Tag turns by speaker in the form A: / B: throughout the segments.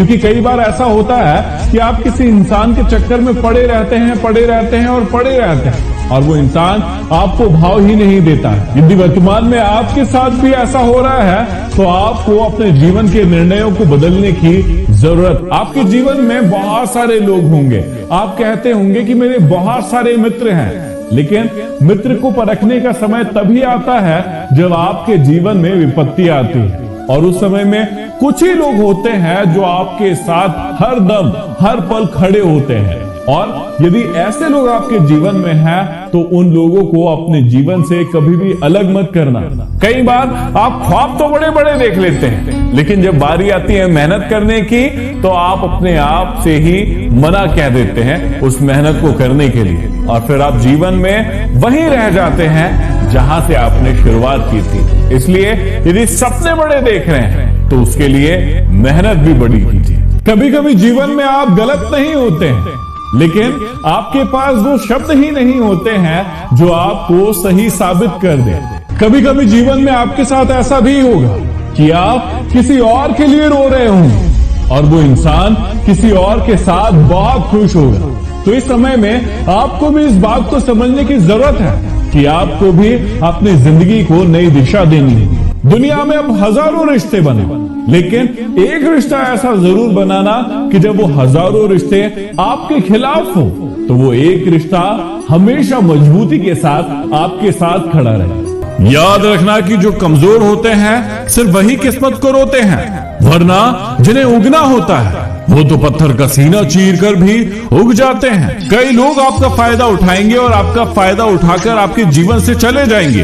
A: क्योंकि कई बार ऐसा होता है कि आप किसी इंसान के चक्कर में पड़े रहते हैं और पड़े रहते हैं और वो इंसान आपको भाव ही नहीं देता। यदि वर्तमान में आपके साथ भी ऐसा हो रहा है तो आपको अपने जीवन के निर्णयों को बदलने की जरूरत। आपके जीवन में बहुत सारे लोग होंगे, आप कहते होंगे कि मेरे बहुत सारे मित्र हैं, लेकिन मित्र को परखने का समय तभी आता है जब आपके जीवन में विपत्ति आती है और उस समय में कुछ ही लोग होते हैं जो आपके साथ हर दम हर पल खड़े होते हैं। और यदि ऐसे लोग आपके जीवन में हैं तो उन लोगों को अपने जीवन से कभी भी अलग मत करना। कई बार आप ख्वाब तो बड़े बड़े देख लेते हैं, लेकिन जब बारी आती है मेहनत करने की तो आप अपने आप से ही मना कह देते हैं उस मेहनत को करने के लिए और फिर आप जीवन में वहीं रह जाते हैं जहां से आपने शुरुआत की थी। इसलिए यदि सपने बड़े देख रहे हैं तो उसके लिए मेहनत भी बड़ी कीजिए। कभी कभी जीवन में आप गलत नहीं होते हैं, लेकिन आपके पास वो शब्द ही नहीं होते हैं जो आपको सही साबित कर दे। कभी कभी जीवन में आपके साथ ऐसा भी होगा कि आप किसी और के लिए रो रहे होंगे और वो इंसान किसी और के साथ बहुत खुश होगा। तो इस समय में आपको भी इस बात को समझने की जरूरत है कि आपको भी अपनी जिंदगी को नई दिशा देनी है। दुनिया में अब हजारों रिश्ते बने, लेकिन एक रिश्ता ऐसा जरूर बनाना कि जब वो हजारों रिश्ते आपके खिलाफ हो तो वो एक रिश्ता हमेशा मजबूती के साथ आपके साथ खड़ा रहे। याद रखना कि जो कमजोर होते हैं सिर्फ वही किस्मत को रोते हैं, वरना जिन्हें उगना होता है वो तो पत्थर का सीना चीर कर भी उग जाते हैं। कई लोग आपका फायदा उठाएंगे और आपका फायदा उठाकर आपके जीवन से चले जाएंगे,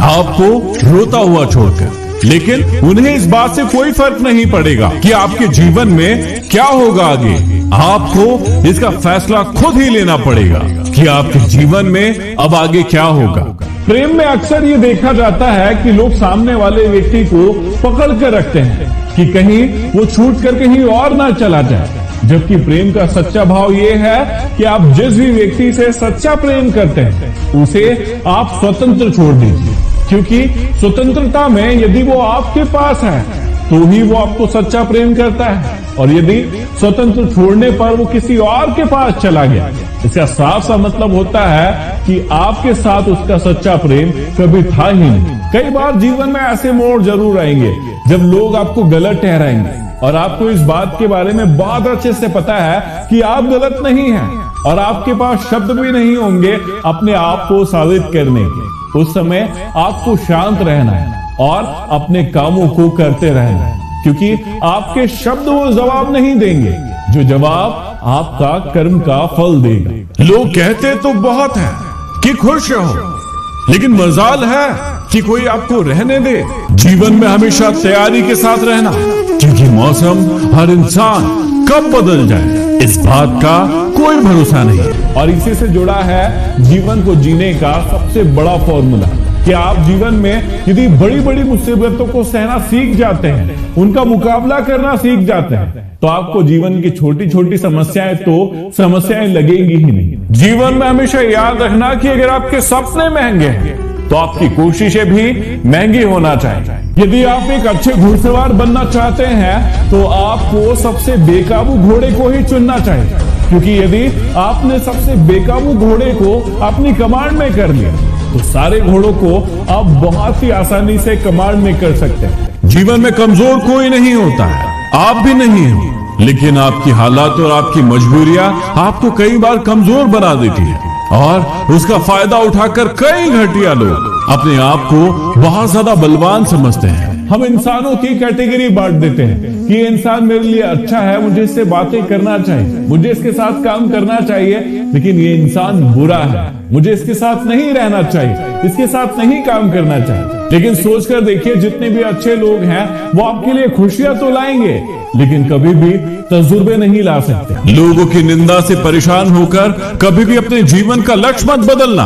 A: आपको रोता हुआ छोड़कर, लेकिन उन्हें इस बात से कोई फर्क नहीं पड़ेगा कि आपके जीवन में क्या होगा आगे। आपको इसका फैसला खुद ही लेना पड़ेगा कि आपके जीवन में अब आगे क्या होगा। प्रेम में अक्सर ये देखा जाता है कि लोग सामने वाले व्यक्ति को पकड़ कर रखते हैं कि कहीं वो छूट कर कहीं और ना चला जाए, जबकि प्रेम का सच्चा भाव ये है कि आप जिस भी व्यक्ति से सच्चा प्रेम करते हैं उसे आप स्वतंत्र छोड़ दीजिए, क्योंकि स्वतंत्रता में यदि वो आपके पास है तो ही वो आपको सच्चा प्रेम करता है, और यदि स्वतंत्र छोड़ने पर वो किसी और के पास चला गया, इसका साफ सा मतलब होता है कि आपके साथ उसका सच्चा प्रेम कभी था ही नहीं। कई बार जीवन में ऐसे मोड़ जरूर आएंगे जब लोग आपको गलत ठहराएंगे और आपको इस बात के बारे में बहुत अच्छे से पता है कि आप गलत नहीं हैं और आपके पास शब्द भी नहीं होंगे अपने आप को साबित करने के। उस समय आपको शांत रहना है और अपने कामों को करते रहना है, क्योंकि आपके शब्द वो जवाब नहीं देंगे, जो जवाब आपका कर्म का फल देगा। लोग कहते तो बहुत है कि खुश रहो, लेकिन मजाल है कि कोई आपको रहने दे। जीवन में हमेशा तैयारी के साथ रहना, क्योंकि मौसम हर इंसान कब बदल जाए इस बात का कोई भरोसा नहीं। और इसी से जुड़ा है जीवन को जीने का सबसे बड़ा फॉर्मूला कि आप जीवन में यदि बड़ी बड़ी मुसीबतों को सहना सीख जाते हैं, उनका मुकाबला करना सीख जाते हैं, तो आपको जीवन की छोटी छोटी समस्याएं लगेंगी ही नहीं। जीवन में हमेशा याद रखना कि अगर आपके सपने महंगे हैं तो आपकी कोशिशें भी महंगी होना चाहिए। यदि आप एक अच्छे घुड़सवार बनना चाहते हैं तो आपको सबसे बेकाबू घोड़े को ही चुनना चाहिए, क्योंकि यदि आपने सबसे बेकाबू घोड़े को अपनी कमांड में कर लिया तो सारे घोड़ों को आप बहुत ही आसानी से कमांड में कर सकते हैं। जीवन में कमजोर कोई नहीं होता है, आप भी नहीं हो, लेकिन आपकी हालात और आपकी मजबूरियां आपको कई बार कमजोर बना देती है और उसका फायदा उठाकर कई घटिया लोग अपने आप को बहुत ज्यादा बलवान समझते हैं। हम इंसानों की कैटेगरी बांट देते हैं कि ये इंसान मेरे लिए अच्छा है, मुझे इससे बातें करना चाहिए, मुझे इसके साथ काम करना चाहिए, लेकिन ये इंसान बुरा है, मुझे इसके साथ नहीं रहना चाहिए, इसके साथ नहीं काम करना चाहिए। लेकिन सोचकर देखिए, जितने भी अच्छे लोग हैं वो आपके लिए खुशियां तो लाएंगे, लेकिन कभी भी तजुर्बे नहीं ला सकते। लोगों की निंदा से परेशान होकर कभी भी अपने जीवन का लक्ष्य मत बदलना,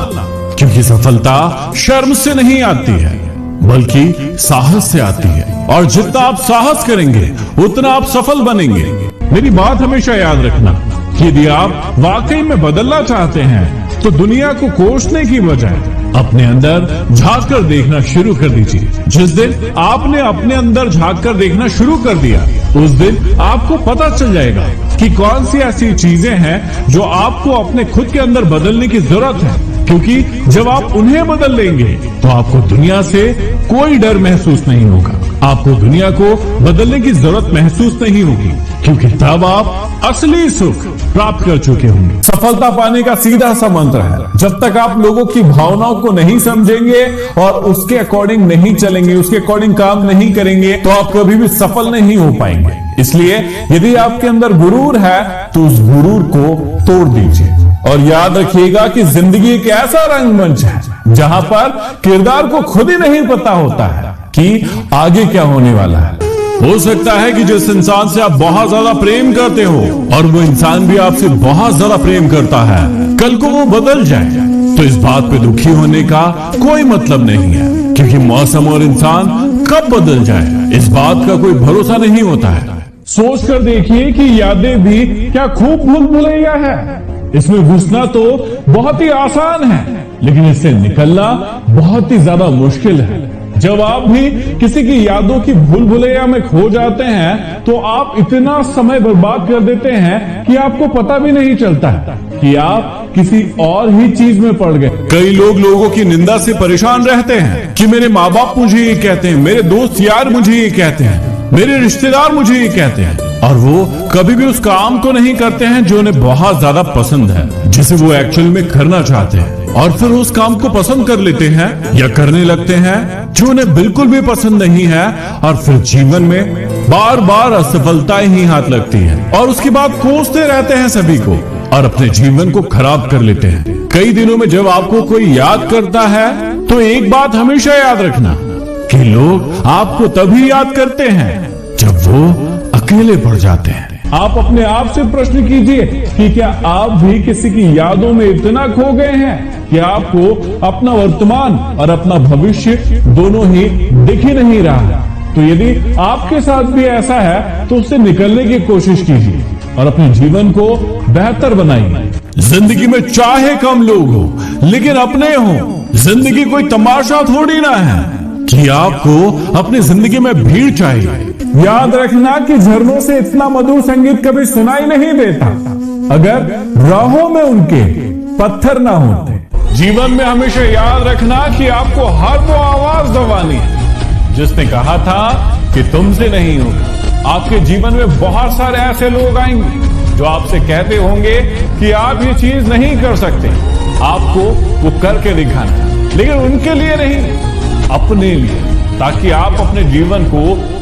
A: क्योंकि सफलता शर्म से नहीं आती है बल्कि साहस से आती है, और जितना आप साहस करेंगे उतना आप सफल बनेंगे। मेरी बात हमेशा याद रखना कि यदि आप वाकई में बदलना चाहते हैं तो दुनिया को कोसने की बजाय अपने अंदर झांक कर देखना शुरू कर दीजिए। जिस दिन आपने अपने अंदर झांक कर देखना शुरू कर दिया, उस दिन आपको पता चल जाएगा कि कौन सी ऐसी चीजें हैं जो आपको अपने खुद के अंदर बदलने की जरूरत है। क्योंकि जब आप उन्हें बदल लेंगे तो आपको दुनिया से कोई डर महसूस नहीं होगा, आपको दुनिया को बदलने की जरूरत महसूस नहीं होगी, क्योंकि तब आप असली सुख प्राप्त कर चुके होंगे। सफलता पाने का सीधा सा मंत्र है, जब तक आप लोगों की भावनाओं को नहीं समझेंगे और उसके अकॉर्डिंग नहीं चलेंगे, उसके अकॉर्डिंग काम नहीं करेंगे, तो आप कभी भी सफल नहीं हो पाएंगे। इसलिए यदि आपके अंदर गुरूर है तो उस गुरूर को तोड़ दीजिए और याद रखिएगा कि जिंदगी एक ऐसा रंगमंच है जहां पर किरदार को खुद ही नहीं पता होता है कि आगे क्या होने वाला है। हो सकता है कि जिस इंसान से आप बहुत ज्यादा प्रेम करते हो और वो इंसान भी आपसे बहुत ज्यादा प्रेम करता है, कल को वो बदल जाए, तो इस बात पे दुखी होने का कोई मतलब नहीं है, क्योंकि मौसम और इंसान कब बदल जाए इस बात का कोई भरोसा नहीं होता है। सोच कर देखिए कि यादें भी क्या खूब भूल भुलैया है। इसमें घुसना तो बहुत ही आसान है, लेकिन इससे निकलना बहुत ही ज्यादा मुश्किल है। जब आप भी किसी की यादों की भूल भुलैया में खो जाते हैं तो आप इतना समय बर्बाद कर देते हैं कि आपको पता भी नहीं चलता है कि आप किसी और ही चीज में पड़ गए। कई लोग लोगों की निंदा से परेशान रहते हैं कि मेरे माँ बाप मुझे ये कहते हैं, मेरे दोस्त यार मुझे ये कहते हैं, मेरे रिश्तेदार मुझे ये कहते हैं, और वो कभी भी उस काम को नहीं करते हैं जो उन्हें बहुत ज्यादा पसंद है, जिसे वो एक्चुअल में करना चाहते हैं, और फिर उस काम को पसंद कर लेते हैं या करने लगते हैं जो उन्हें बिल्कुल भी पसंद नहीं है, और फिर जीवन में बार बार असफलताएं ही हाथ लगती है और उसके बाद कोसते रहते हैं सभी को और अपने जीवन को खराब कर लेते हैं। कई दिनों में जब आपको कोई याद करता है तो एक बात हमेशा याद रखना कि लोग आपको तभी याद करते हैं जब वो अकेले पड़ जाते हैं। आप अपने आप से प्रश्न कीजिए कि क्या आप भी किसी की यादों में इतना खो गए हैं कि आपको अपना वर्तमान और अपना भविष्य दोनों ही दिख ही नहीं रहा। तो यदि आपके साथ भी ऐसा है तो उससे निकलने की कोशिश कीजिए और अपने जीवन को बेहतर बनाइए। जिंदगी में चाहे कम लोग हो लेकिन अपने हो। जिंदगी कोई तमाशा थोड़ी ना है कि आपको अपनी जिंदगी में भीड़ चाहिए। याद रखना कि झरनों से इतना मधुर संगीत कभी सुनाई नहीं देता अगर राहों में उनके पत्थर ना होते। जीवन में हमेशा याद रखना कि आपको हर वो आवाज दबानी है जिसने कहा था कि तुमसे नहीं होगा। आपके जीवन में बहुत सारे ऐसे लोग आएंगे जो आपसे कहते होंगे कि आप ये चीज नहीं कर सकते, आपको वो करके दिखाना, लेकिन उनके लिए नहीं, अपने लिए, ताकि आप अपने जीवन को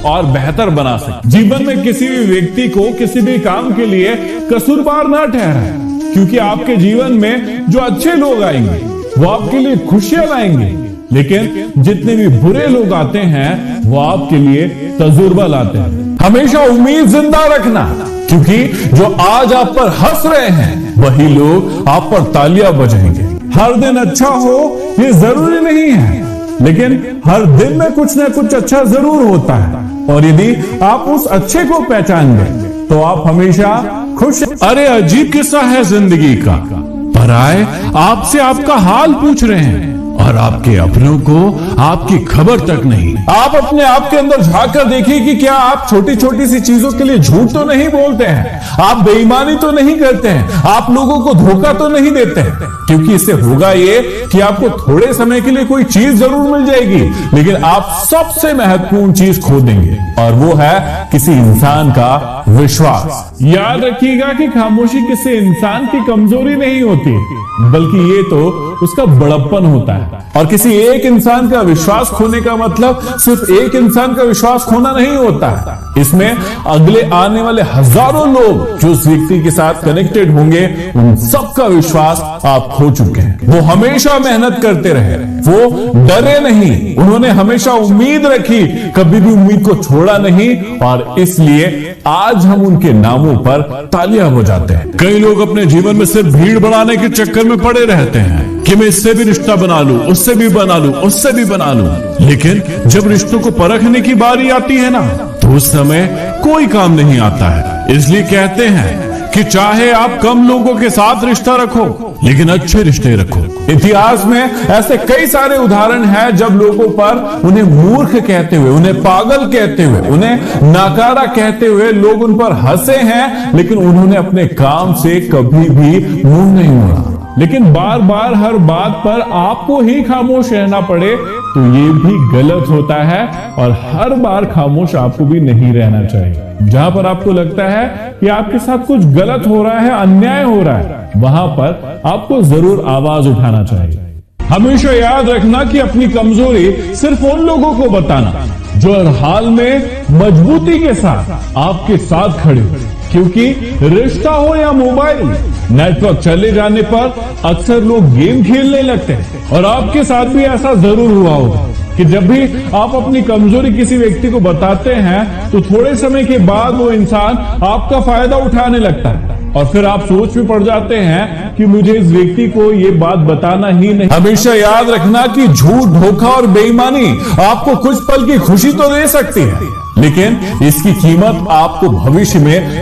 A: और बेहतर बना सकें। जीवन में किसी भी व्यक्ति को किसी भी काम के लिए कसूरवार ना ठहराएं, क्योंकि आपके जीवन में जो अच्छे लोग आएंगे वो आपके लिए खुशियां लाएंगे, लेकिन जितने भी बुरे लोग आते हैं वो आपके लिए तजुर्बा लाते हैं। हमेशा उम्मीद जिंदा रखना, क्योंकि जो आज आप पर हंस रहे हैं वही लोग आप पर तालियां बजाएंगे। हर दिन अच्छा हो ये जरूरी नहीं है, लेकिन हर दिन में कुछ ना कुछ अच्छा जरूर होता है, और यदि आप उस अच्छे को पहचान गए तो आप हमेशा खुश। अरे अजीब किस्सा है जिंदगी का, पराए आपसे आपका हाल पूछ रहे हैं और आपके अपनों को आपकी खबर तक नहीं। आप अपने आप के अंदर झांक कर देखिए कि क्या आप छोटी छोटी सी चीजों के लिए झूठ तो नहीं बोलते हैं, आप बेईमानी तो नहीं करते हैं, आप लोगों को धोखा तो नहीं देते हैं, क्योंकि इससे होगा ये कि आपको थोड़े समय के लिए कोई चीज जरूर मिल जाएगी, लेकिन आप सबसे महत्वपूर्ण चीज खो देंगे, और वो है किसी इंसान का विश्वास। याद रखिएगा कि खामोशी किसी इंसान की कमजोरी नहीं होती, बल्कि ये तो उसका बड़प्पन होता है। और किसी एक इंसान का विश्वास खोने का मतलब सिर्फ एक इंसान का विश्वास खोना नहीं होता है, इसमें अगले आने वाले हजारों लोग जो उस व्यक्ति के साथ कनेक्टेड होंगे उन सबका विश्वास आप खो चुके हैं। वो हमेशा मेहनत करते रहे, वो डरे नहीं, उन्होंने हमेशा उम्मीद रखी, कभी भी उम्मीद को छोड़ा नहीं, और इसलिए आज हम उनके नामों पर तालियां बजाते हैं। कई लोग अपने जीवन में सिर्फ भीड़ बढ़ाने के चक्कर में पड़े रहते हैं कि मैं इससे भी रिश्ता बना लूं, उससे भी बना लूं, उससे भी बना लूं, लेकिन जब रिश्तों को परखने की बारी आती है ना तो उस समय कोई काम नहीं आता है। इसलिए कहते हैं कि चाहे आप कम लोगों के साथ रिश्ता रखो, लेकिन अच्छे रिश्ते रखो। इतिहास में ऐसे कई सारे उदाहरण हैं जब लोगों पर उन्हें मूर्ख कहते हुए, उन्हें पागल कहते हुए, उन्हें नाकारा कहते हुए लोग उन पर हंसे हैं, लेकिन उन्होंने अपने काम से कभी भी मुंह नहीं मोड़ा। लेकिन बार बार हर बात पर आपको ही खामोश रहना पड़े तो ये भी गलत होता है, और हर बार खामोश आपको भी नहीं रहना चाहिए। जहां पर आपको लगता है कि आपके साथ कुछ गलत हो रहा है, अन्याय हो रहा है, वहां पर आपको जरूर आवाज उठाना चाहिए। हमेशा याद रखना कि अपनी कमजोरी सिर्फ उन लोगों को बताना जो हर हाल में मजबूती के साथ आपके साथ खड़े हो, क्योंकि रिश्ता हो या मोबाइल, नेटवर्क चले जाने पर अक्सर लोग गेम खेलने लगते हैं। और आपके साथ भी ऐसा जरूर हुआ होगा कि जब भी आप अपनी कमजोरी किसी व्यक्ति को बताते हैं तो थोड़े समय के बाद वो इंसान आपका फायदा उठाने लगता है, और फिर आप सोच में पड़ जाते हैं कि मुझे इस व्यक्ति को ये बात बताना ही नहीं। हमेशा याद रखना कि झूठ, धोखा और बेईमानी आपको कुछ पल की खुशी तो दे सकती है, लेकिन इसकी कीमत आपको भविष्य में